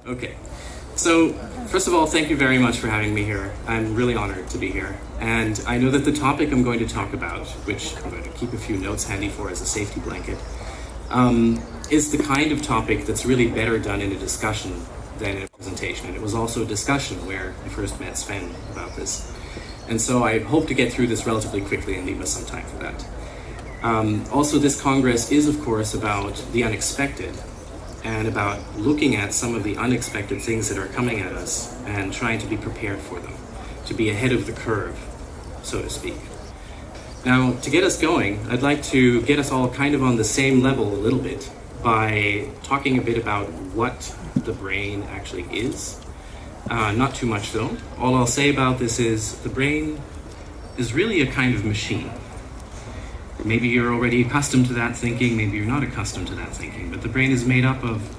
Okay, so first of all, thank you very much for having me here. I'm really honored to be here. And I know that the topic I'm going to talk about, which I'm going to keep a few notes handy for as a safety blanket, is the kind of topic that's really better done in a discussion than in a presentation. And it was also a discussion where I first met Sven about this. And so I hope to get through this relatively quickly and leave us some time for that. Also, this Congress is, of course, about the unexpected and about looking at some of the unexpected things that are coming at us and trying to be prepared for them, to be ahead of the curve, so to speak. Now, to get us going, I'd like to get us all kind of on the same level a little bit by talking a bit about what the brain actually is. Not too much though. All I'll say about this is the brain is really a kind of machine. Maybe you're already accustomed to that thinking, maybe you're not accustomed to that thinking, but the brain is made up of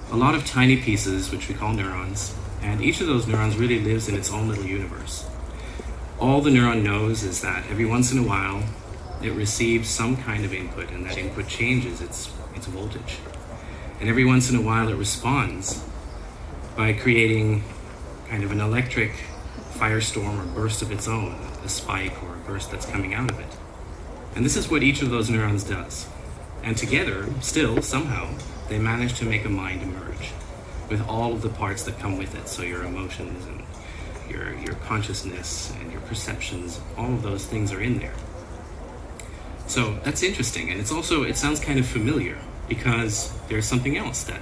a lot of tiny pieces, which we call neurons, and each of those neurons really lives in its own little universe. All the neuron knows is that every once in a while it receives some kind of input, and that input changes its voltage. And every once in a while it responds by creating kind of an electric firestorm or burst of its own, a spike or a burst that's coming out of it. And this is what each of those neurons does. And together, still, somehow, they manage to make a mind emerge with all of the parts that come with it. So your emotions and your consciousness and your perceptions, all of those things are in there. So that's interesting. And it sounds kind of familiar because there's something else that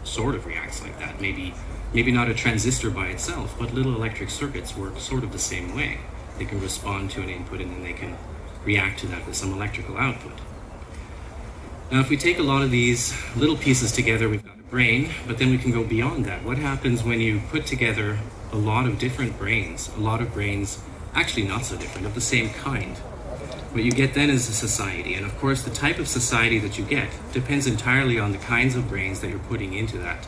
sort of reacts like that. Maybe not a transistor by itself, but little electric circuits work sort of the same way. They can respond to an input and then they can react to that with some electrical output. Now, if we take a lot of these little pieces together, we've got a brain, but then we can go beyond that. What happens when you put together a lot of different brains, actually not so different, of the same kind? What you get then is a society, and of course the type of society that you get depends entirely on the kinds of brains that you're putting into that.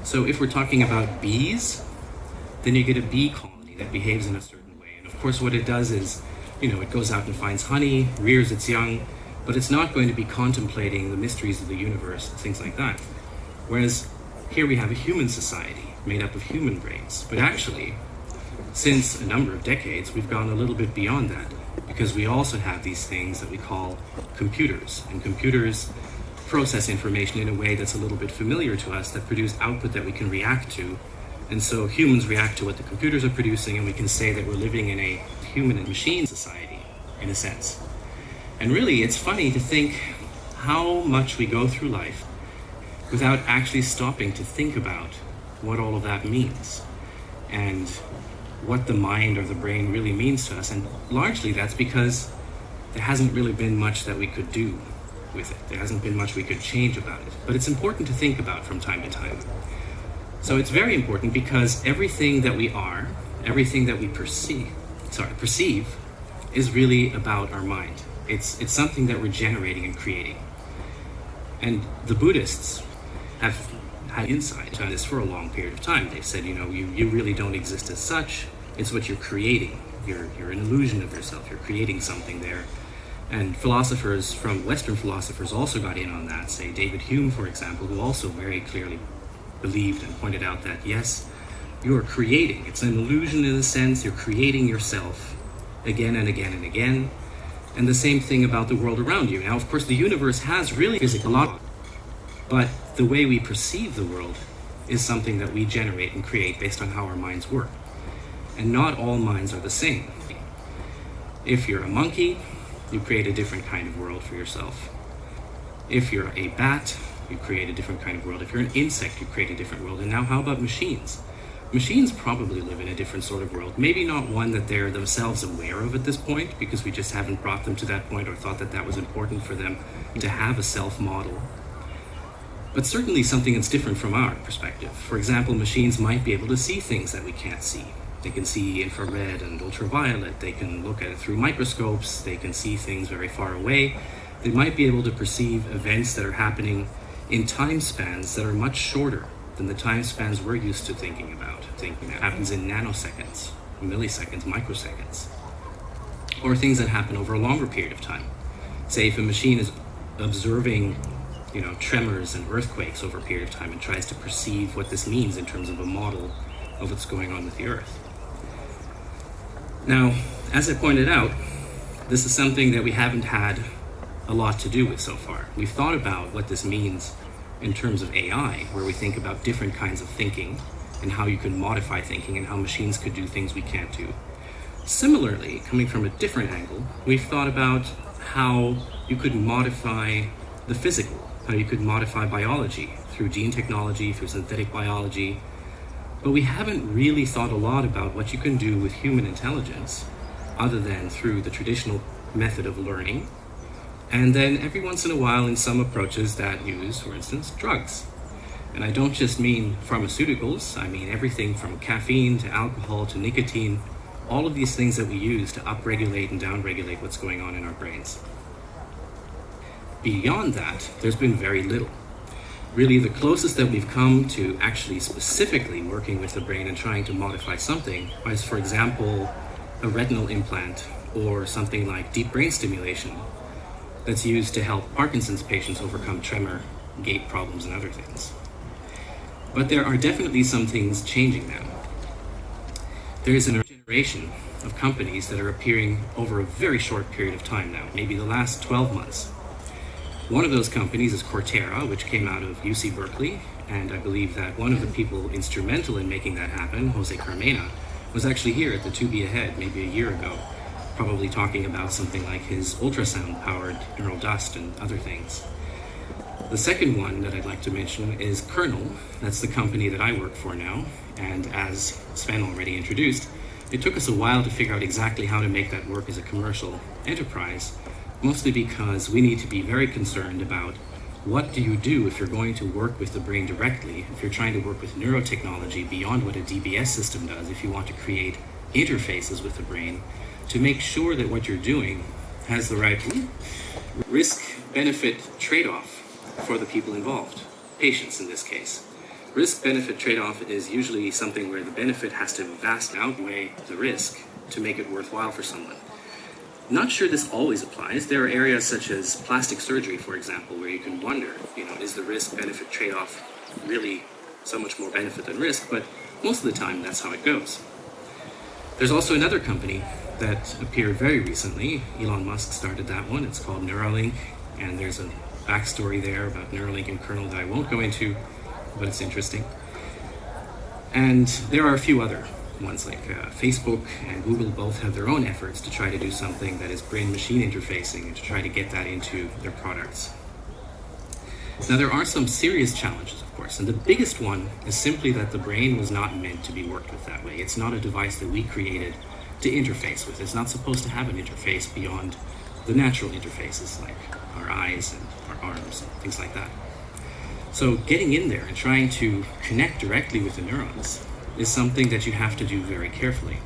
So if we're talking about bees, then you get a bee colony that behaves in a certain way. And of course what it does is, it goes out and finds honey, rears its young, but it's not going to be contemplating the mysteries of the universe, things like that. Whereas here we have a human society made up of human brains. But actually, since a number of decades, we've gone a little bit beyond that, because we also have these things that we call computers. And computers process information in a way that's a little bit familiar to us, that produce output that we can react to. And so humans react to what the computers are producing, and we can say that we're living in a human and machine society, in a sense. And really, it's funny to think how much we go through life without actually stopping to think about what all of that means and what the mind or the brain really means to us. And largely that's because there hasn't really been much that we could do with it. There hasn't been much we could change about it. But it's important to think about from time to time. So it's very important because everything that we are, everything that we perceive is really about our mind. It's something that we're generating and creating. And the Buddhists have had insight on this for a long period of time. They've said, you really don't exist as such. It's what you're creating. You're an illusion of yourself. You're creating something there. And Western philosophers also got in on that. Say David Hume, for example, who also very clearly believed and pointed out that, yes, you're creating. It's an illusion in a sense. You're creating yourself again and again and again. And the same thing about the world around you. Now, of course, the universe has really physical law, but the way we perceive the world is something that we generate and create based on how our minds work. And not all minds are the same. If you're a monkey, you create a different kind of world for yourself. If you're a bat, you create a different kind of world. If you're an insect, you create a different world. And now how about machines? Machines probably live in a different sort of world. Maybe not one that they're themselves aware of at this point, because we just haven't brought them to that point or thought that that was important for them to have a self-model. But certainly something that's different from our perspective. For example, machines might be able to see things that we can't see. They can see infrared and ultraviolet. They can look at it through microscopes. They can see things very far away. They might be able to perceive events that are happening in time spans that are much shorter than the time spans we're used to thinking about. Thinking that happens in nanoseconds, milliseconds, microseconds. Or things that happen over a longer period of time. Say if a machine is observing tremors and earthquakes over a period of time and tries to perceive what this means in terms of a model of what's going on with the Earth. Now, as I pointed out, this is something that we haven't had a lot to do with so far. We've thought about what this means in terms of AI, where we think about different kinds of thinking and how you can modify thinking and how machines could do things we can't do. Similarly, coming from a different angle, we've thought about how you could modify the physical, how you could modify biology through gene technology, through synthetic biology, but we haven't really thought a lot about what you can do with human intelligence other than through the traditional method of learning, and then every once in a while in some approaches that use, for instance, drugs. And I don't just mean pharmaceuticals, I mean everything from caffeine to alcohol to nicotine, all of these things that we use to upregulate and downregulate what's going on in our brains. Beyond that, there's been very little. Really, the closest that we've come to actually specifically working with the brain and trying to modify something is, for example, a retinal implant or something like deep brain stimulation that's used to help Parkinson's patients overcome tremor, gait problems, and other things. But there are definitely some things changing now. There is a generation of companies that are appearing over a very short period of time now, maybe the last 12 months. One of those companies is Cortera, which came out of UC Berkeley, and I believe that one of the people instrumental in making that happen, Jose Carmena, was actually here at the 2bAhead maybe a year ago, probably talking about something like his ultrasound-powered neural dust and other things. The second one that I'd like to mention is Kernel. That's the company that I work for now, and as Sven already introduced, it took us a while to figure out exactly how to make that work as a commercial enterprise, mostly because we need to be very concerned about what do you do if you're going to work with the brain directly, if you're trying to work with neurotechnology beyond what a DBS system does, if you want to create interfaces with the brain, to make sure that what you're doing has the right risk-benefit trade-off for the people involved, patients in this case. Risk-benefit trade-off is usually something where the benefit has to vastly outweigh the risk to make it worthwhile for someone. Not sure this always applies. There are areas such as plastic surgery, for example, where you can wonder, is the risk-benefit trade-off really so much more benefit than risk? But most of the time, that's how it goes. There's also another company that appeared very recently. Elon Musk started that one. It's called Neuralink, and there's a backstory there about Neuralink and Kernel that I won't go into, but it's interesting. And there are a few other ones like Facebook and Google both have their own efforts to try to do something that is brain-machine interfacing and to try to get that into their products. Now, there are some serious challenges, of course, and the biggest one is simply that the brain was not meant to be worked with that way. It's not a device that we created to interface with. It's not supposed to have an interface beyond the natural interfaces like our eyes and our arms and things like that. So getting in there and trying to connect directly with the neurons is something that you have to do very carefully.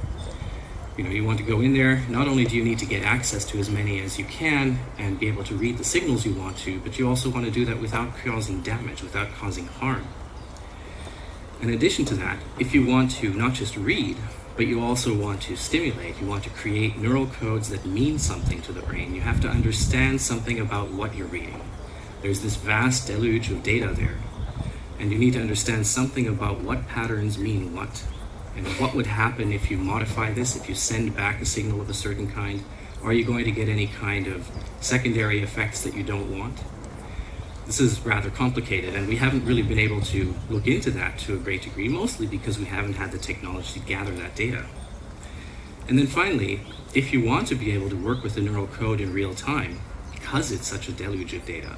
You want to go in there, not only do you need to get access to as many as you can and be able to read the signals you want to, but you also want to do that without causing damage, without causing harm. In addition to that, if you want to not just read, but you also want to stimulate, you want to create neural codes that mean something to the brain, you have to understand something about what you're reading. There's this vast deluge of data there, and you need to understand something about what patterns mean what, and what would happen if you modify this, if you send back a signal of a certain kind. Are you going to get any kind of secondary effects that you don't want? This is rather complicated, and we haven't really been able to look into that to a great degree, mostly because we haven't had the technology to gather that data. And then finally, if you want to be able to work with the neural code in real time, because it's such a deluge of data,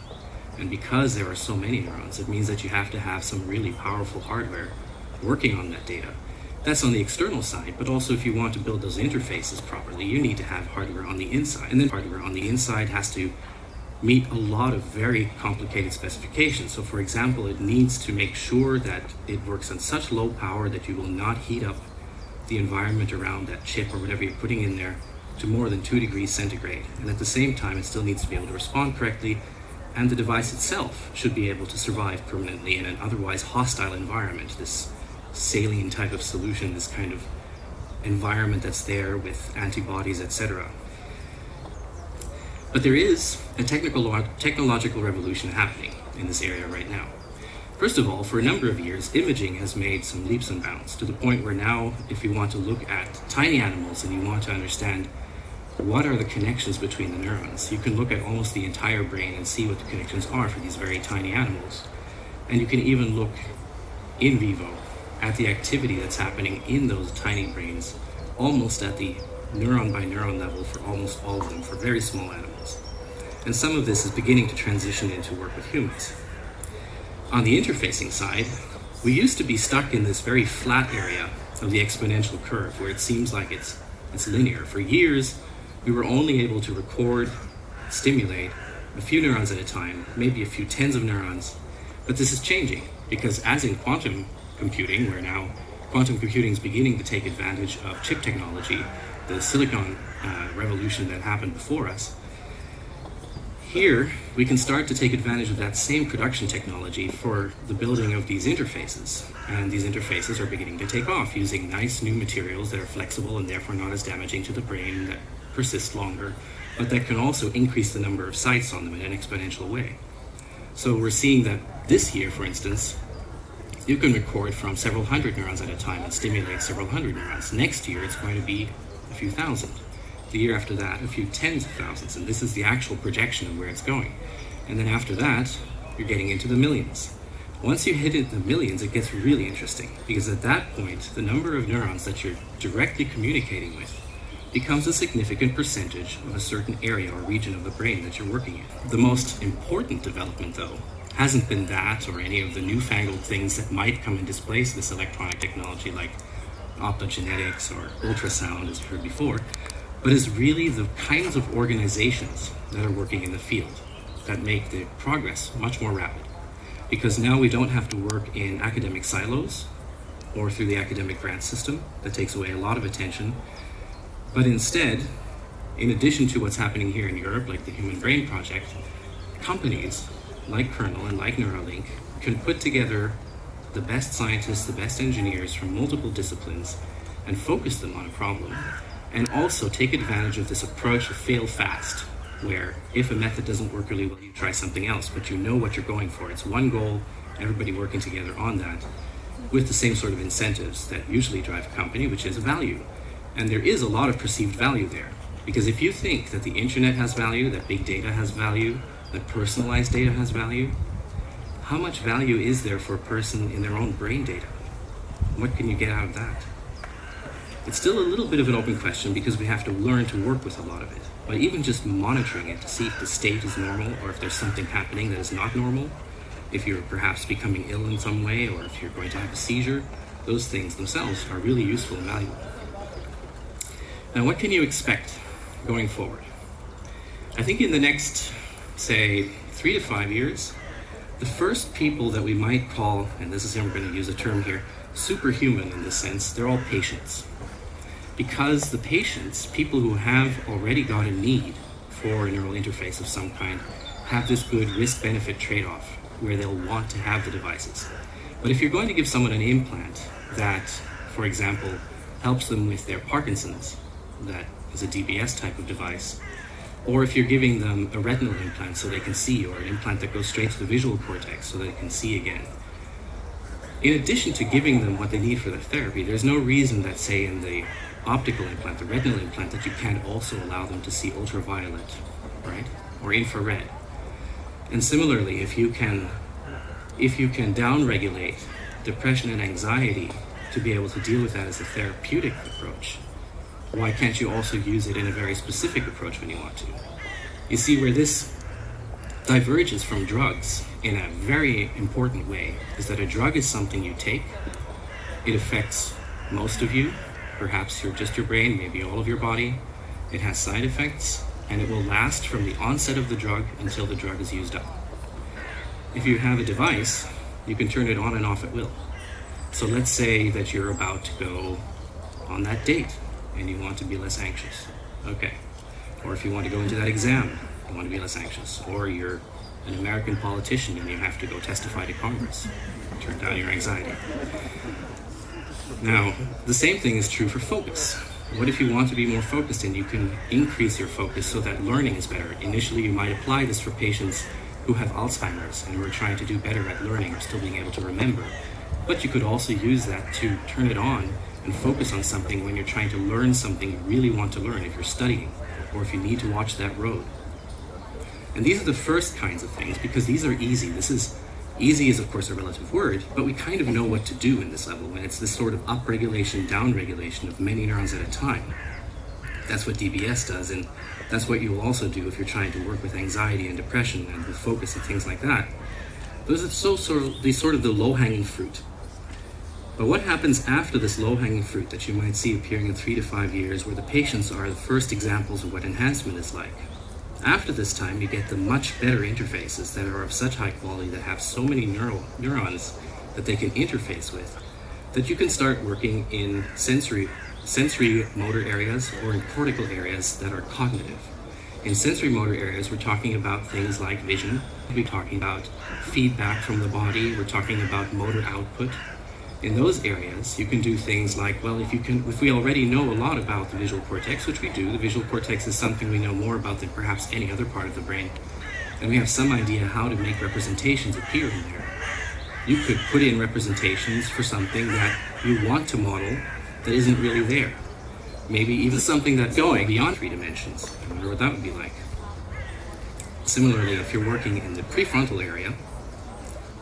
and because there are so many neurons, it means that you have to have some really powerful hardware working on that data. That's on the external side, but also if you want to build those interfaces properly, you need to have hardware on the inside. And then hardware on the inside has to meet a lot of very complicated specifications. So for example, it needs to make sure that it works on such low power that you will not heat up the environment around that chip or whatever you're putting in there to more than 2 degrees centigrade. And at the same time, it still needs to be able to respond correctly, and the device itself should be able to survive permanently in an otherwise hostile environment, this saline type of solution, this kind of environment that's there with antibodies, etc. But there is a technological revolution happening, in this area right now. First of all, for a number of years, imaging has made some leaps and bounds to the point where now, if you want to look at tiny animals and you want to understand what are the connections between the neurons, you can look at almost the entire brain and see what the connections are for these very tiny animals. And you can even look in vivo at the activity that's happening in those tiny brains, almost at the neuron by neuron level for almost all of them, for very small animals. And some of this is beginning to transition into work with humans. On the interfacing side, we used to be stuck in this very flat area of the exponential curve where it seems like it's linear. For years, we were only able to record, stimulate a few neurons at a time, maybe a few tens of neurons. But this is changing because as in quantum computing, where now quantum computing is beginning to take advantage of chip technology, the silicon revolution that happened before us, here we can start to take advantage of that same production technology for the building of these interfaces. And these interfaces are beginning to take off using nice new materials that are flexible and therefore not as damaging to the brain, that persist longer, but that can also increase the number of sites on them in an exponential way. So we're seeing that this year, for instance, you can record from several hundred neurons at a time and stimulate several hundred neurons. Next year, it's going to be a few thousand. The year after that, a few tens of thousands, and this is the actual projection of where it's going. And then after that, you're getting into the millions. Once you hit the millions, it gets really interesting, because at that point, the number of neurons that you're directly communicating with becomes a significant percentage of a certain area or region of the brain that you're working in. The most important development, though, hasn't been that or any of the newfangled things that might come and displace this electronic technology like optogenetics or ultrasound, as you've heard before, but is really the kinds of organizations that are working in the field that make the progress much more rapid. Because now we don't have to work in academic silos or through the academic grant system that takes away a lot of attention, but instead, in addition to what's happening here in Europe, like the Human Brain Project, companies like Kernel and like Neuralink can put together the best scientists, the best engineers from multiple disciplines and focus them on a problem, and also take advantage of this approach of fail fast, where if a method doesn't work really well, you try something else, but you know what you're going for. It's one goal, everybody working together on that, with the same sort of incentives that usually drive a company, which is value. And there is a lot of perceived value there. Because if you think that the internet has value, that big data has value, that personalized data has value, how much value is there for a person in their own brain data? What can you get out of that? It's still a little bit of an open question because we have to learn to work with a lot of it. But even just monitoring it to see if the state is normal or if there's something happening that is not normal, if you're perhaps becoming ill in some way or if you're going to have a seizure, those things themselves are really useful and valuable. Now, what can you expect going forward? I think in the next, say, 3 to 5 years, the first people that we might call, and this is how we're going to use a term here, superhuman in this sense, they're all patients. Because the patients, people who have already got a need for a neural interface of some kind, have this good risk-benefit trade-off where they'll want to have the devices. But if you're going to give someone an implant that, for example, helps them with their Parkinson's, that is a DBS type of device, or if you're giving them a retinal implant so they can see, or an implant that goes straight to the visual cortex so they can see again, in addition to giving them what they need for their therapy, there's no reason that, say, in the optical implant, the retinal implant, that you can't also allow them to see ultraviolet, right? Or infrared. And similarly, if you can downregulate depression and anxiety to be able to deal with that as a therapeutic approach, why can't you also use it in a very specific approach when you want to? You see, where this diverges from drugs in a very important way is that a drug is something you take, it affects most of you, perhaps just your brain, maybe all of your body, it has side effects, and it will last from the onset of the drug until the drug is used up. If you have a device, you can turn it on and off at will. So let's say that you're about to go on that date and you want to be less anxious. Okay. Or if you want to go into that exam, you want to be less anxious. Or you're an American politician and you have to go testify to Congress. Turn down your anxiety. Now, the same thing is true for focus. What if you want to be more focused and you can increase your focus so that learning is better? Initially, you might apply this for patients who who have Alzheimer's and who are trying to do better at learning or still being able to remember. But you could also use that to turn it on and focus on something when you're trying to learn something you really want to learn, if you're studying or if you need to watch that road. And these are the first kinds of things because these are easy. Easy is of course a relative word, but we kind of know what to do in this level when it's this sort of upregulation, downregulation of many neurons at a time. That's what DBS does, and that's what you'll also do if you're trying to work with anxiety and depression and with focus and things like that. Those are sort of the low-hanging fruit. But what happens after this low-hanging fruit that you might see appearing in 3 to 5 years, where the patients are the first examples of what enhancement is like? After this time, you get the much better interfaces that are of such high quality, that have so many neurons that they can interface with, that you can start working in sensory motor areas or in cortical areas that are cognitive. In sensory motor areas, we're talking about things like vision, we're talking about feedback from the body, we're talking about motor output. In those areas, you can do things like, well, if we already know a lot about the visual cortex, which we do, the visual cortex is something we know more about than perhaps any other part of the brain, and we have some idea how to make representations appear in there. You could put in representations for something that you want to model that isn't really there. Maybe even something that's going beyond 3 dimensions. I wonder what that would be like. Similarly, if you're working in the prefrontal area,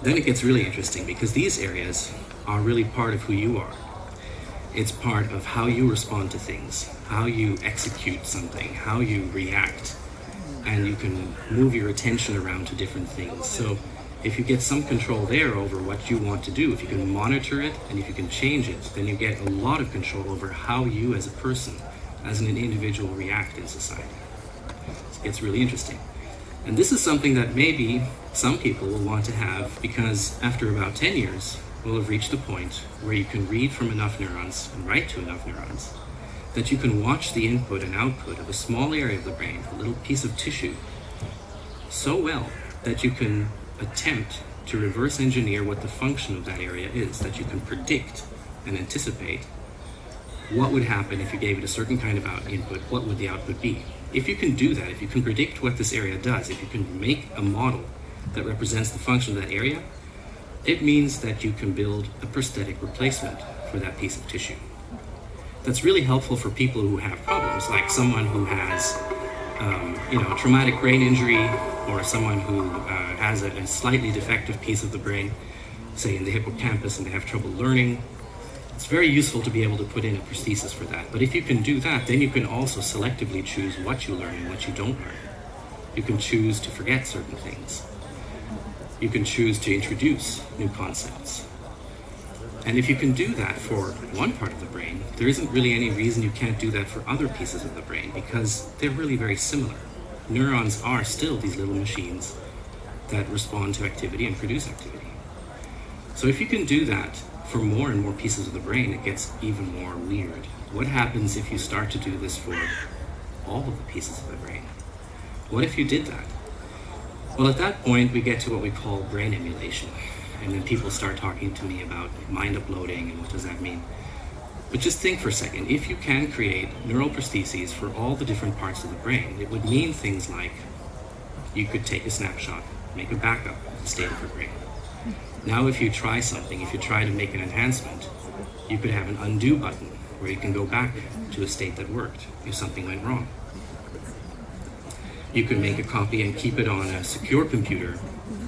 then it gets really interesting because these areas are really part of who you are. It's part of how you respond to things, how you execute something, how you react, and you can move your attention around to different things. So if you get some control there over what you want to do, if you can monitor it and if you can change it, then you get a lot of control over how you as a person, as an individual, react in society. So it gets really interesting. And this is something that maybe some people will want to have because after about 10 years, we'll have reached the point where you can read from enough neurons and write to enough neurons that you can watch the input and output of a small area of the brain, a little piece of tissue, so well that you can attempt to reverse engineer what the function of that area is, that you can predict and anticipate what would happen if you gave it a certain kind of input, what would the output be. If you can do that, if you can predict what this area does, if you can make a model that represents the function of that area, it means that you can build a prosthetic replacement for that piece of tissue. That's really helpful for people who have problems, like someone who has a traumatic brain injury, or someone who has a slightly defective piece of the brain, say in the hippocampus, and they have trouble learning. It's very useful to be able to put in a prosthesis for that. But if you can do that, then you can also selectively choose what you learn and what you don't learn. You can choose to forget certain things. You can choose to introduce new concepts. And if you can do that for one part of the brain, there isn't really any reason you can't do that for other pieces of the brain, because they're really very similar. Neurons are still these little machines that respond to activity and produce activity. So if you can do that for more and more pieces of the brain, it gets even more weird. What happens if you start to do this for all of the pieces of the brain? What if you did that? Well, at that point, we get to what we call brain emulation. And then people start talking to me about mind uploading and what does that mean. But just think for a second, if you can create neural prostheses for all the different parts of the brain, it would mean things like you could take a snapshot, make a backup of the state of your brain. Now if you try something, if you try to make an enhancement, you could have an undo button where you can go back to a state that worked if something went wrong. You can make a copy and keep it on a secure computer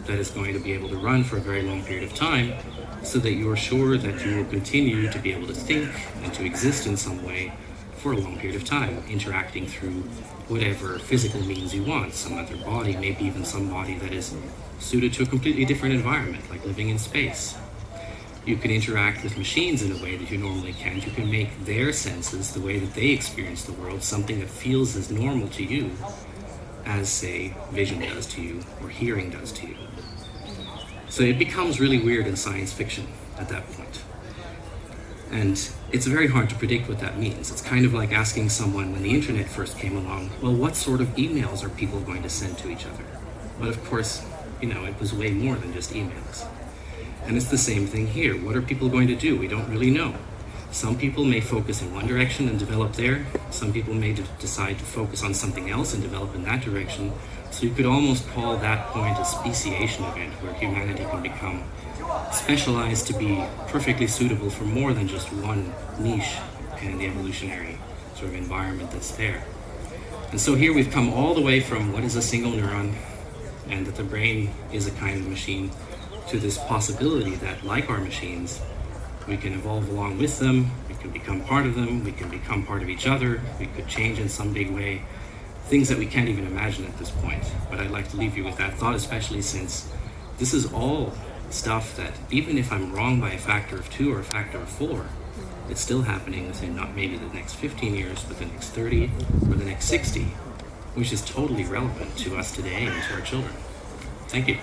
that is going to be able to run for a very long period of time, so that you are sure that you will continue to be able to think and to exist in some way for a long period of time, interacting through whatever physical means you want, some other body, maybe even some body that is suited to a completely different environment, like living in space. You can interact with machines in a way that you normally can't. You can make their senses, the way that they experience the world, something that feels as normal to you as, say, vision does to you or hearing does to you. So it becomes really weird in science fiction at that point. And it's very hard to predict what that means. It's kind of like asking someone when the internet first came along, well, what sort of emails are people going to send to each other? But of course, it was way more than just emails. And it's the same thing here. What are people going to do? We don't really know. Some people may focus in one direction and develop there. Some people may decide to focus on something else and develop in that direction. So you could almost call that point a speciation event, where humanity can become specialized to be perfectly suitable for more than just one niche in the evolutionary sort of environment that's there. And so here we've come all the way from what is a single neuron and that the brain is a kind of machine to this possibility that, like our machines, we can evolve along with them, we can become part of them, we can become part of each other, we could change in some big way, things that we can't even imagine at this point. But I'd like to leave you with that thought, especially since this is all stuff that, even if I'm wrong by a factor of 2 or a factor of 4, it's still happening within not maybe the next 15 years, but the next 30 or the next 60, which is totally relevant to us today and to our children. Thank you.